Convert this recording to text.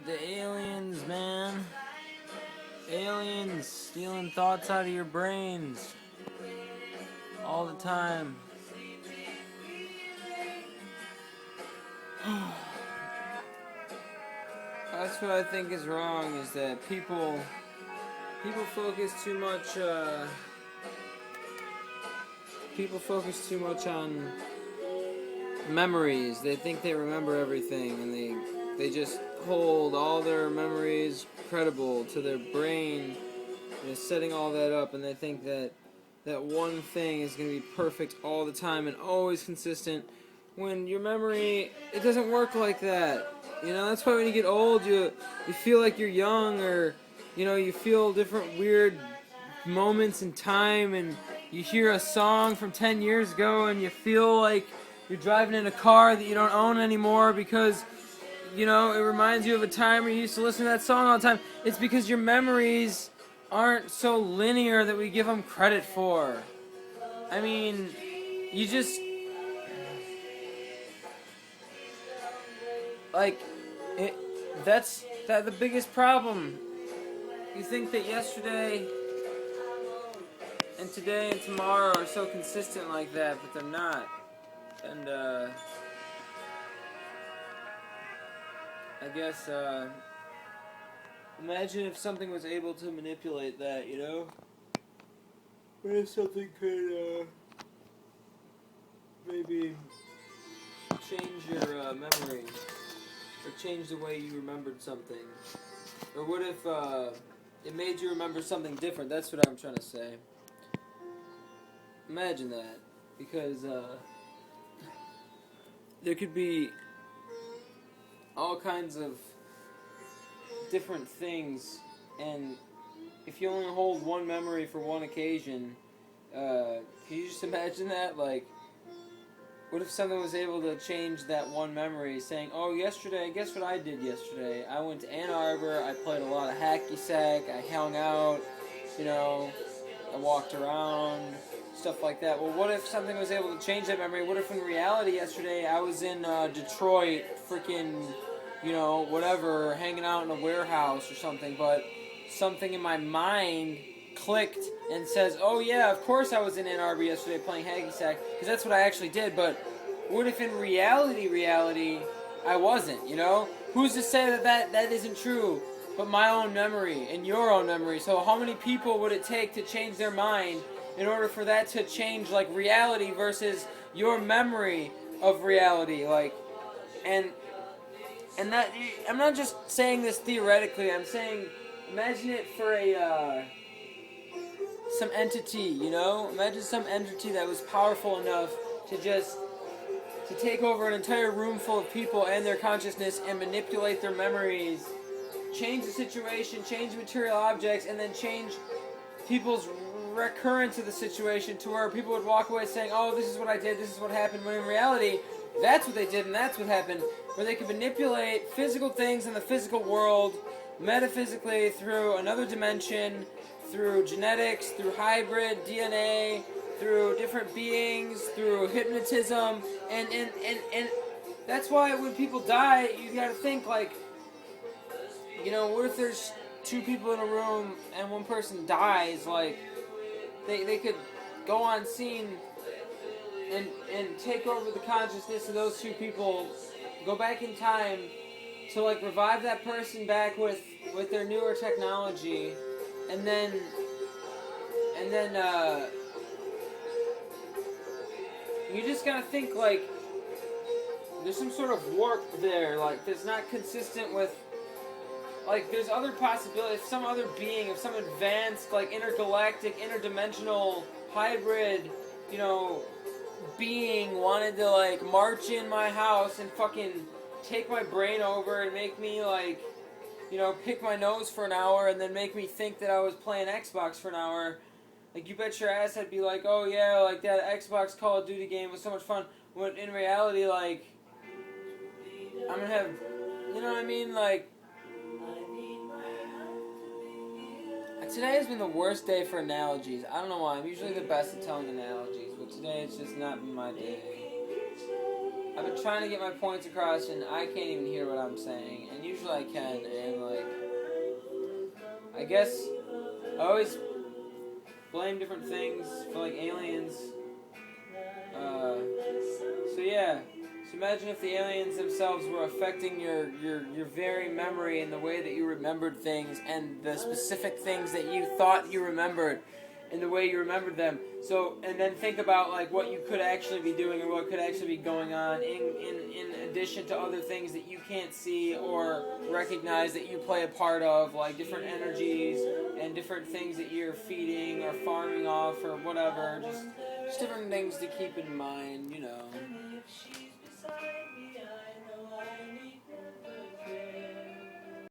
The aliens, man. Aliens stealing thoughts out of your brains all the time. That's what I think is wrong, is that people focus too much on memories. They think they remember everything, and they just hold all their memories credible to their brain. They're setting all that up, and they think that one thing is going to be perfect all the time and always consistent, when your memory, it doesn't work like that. You know, that's why when you get old, you feel like you're young, or, you know, you feel different weird moments in time, and you hear a song from 10 years ago, and you feel like you're driving in a car that you don't own anymore because, you know, it reminds you of a time where you used to listen to that song all the time. It's because your memories aren't so linear that we give them credit for. I mean, you just... like, that's the biggest problem. You think that yesterday and today and tomorrow are so consistent like that, but they're not. And, I guess, imagine if something was able to manipulate that, you know? What if something could, maybe change your, memory, or change the way you remembered something? Or what if, it made you remember something different? That's what I'm trying to say. Imagine that. Because, there could be all kinds of different things, and if you only hold one memory for one occasion, can you just imagine that? Like, what if something was able to change that one memory, saying, oh, yesterday, guess what I did yesterday? I went to Ann Arbor, I played a lot of hacky sack, I hung out, you know, I walked around, stuff like that. Well, what if something was able to change that memory? What if in reality yesterday I was in Detroit, freaking, you know, whatever, hanging out in a warehouse or something, but something in my mind clicked and says, oh yeah, of course I was in Ann Arbor yesterday playing hacky sack, because that's what I actually did. But what if in reality I wasn't, you know? Who's to say that isn't true, but my own memory and your own memory? So how many people would it take to change their mind in order for that to change, like, reality versus your memory of reality? Like, and that, I'm not just saying this theoretically, I'm saying, imagine it for some entity, you know? Imagine some entity that was powerful enough to take over an entire room full of people and their consciousness and manipulate their memories, change the situation, change material objects, and then change people's recurrence of the situation to where people would walk away saying, oh, this is what I did, this is what happened, when in reality, that's what they did and that's what happened, where they could manipulate physical things in the physical world, metaphysically, through another dimension, through genetics, through hybrid DNA, through different beings, through hypnotism, and that's why when people die, you gotta think, like, you know, what if there's two people in a room and one person dies? Like, they could go on scene and take over the consciousness of those two people, go back in time to, like, revive that person back with their newer technology, and then you just gotta think, like, there's some sort of warp there, like, that's not consistent with, like, there's other possibilities, some other being, of some advanced, like, intergalactic, interdimensional, hybrid, you know, being wanted to, like, march in my house and fucking take my brain over and make me, like, you know, pick my nose for an hour and then make me think that I was playing Xbox for an hour. Like, you bet your ass I'd be like, oh yeah, like, that Xbox Call of Duty game was so much fun. When in reality, like, I'm gonna have, you know what I mean? Like, today has been the worst day for analogies. I don't know why. I'm usually the best at telling analogies, but today it's just not been my day. I've been trying to get my points across, and I can't even hear what I'm saying. And usually I can, and like, I guess I always blame different things for like aliens. So yeah. So imagine if the aliens themselves were affecting your very memory and the way that you remembered things and the specific things that you thought you remembered and the way you remembered them. So, and then think about like what you could actually be doing or what could actually be going on in addition to other things that you can't see or recognize that you play a part of, like different energies and different things that you're feeding or farming off or whatever. Just different things to keep in mind, you know.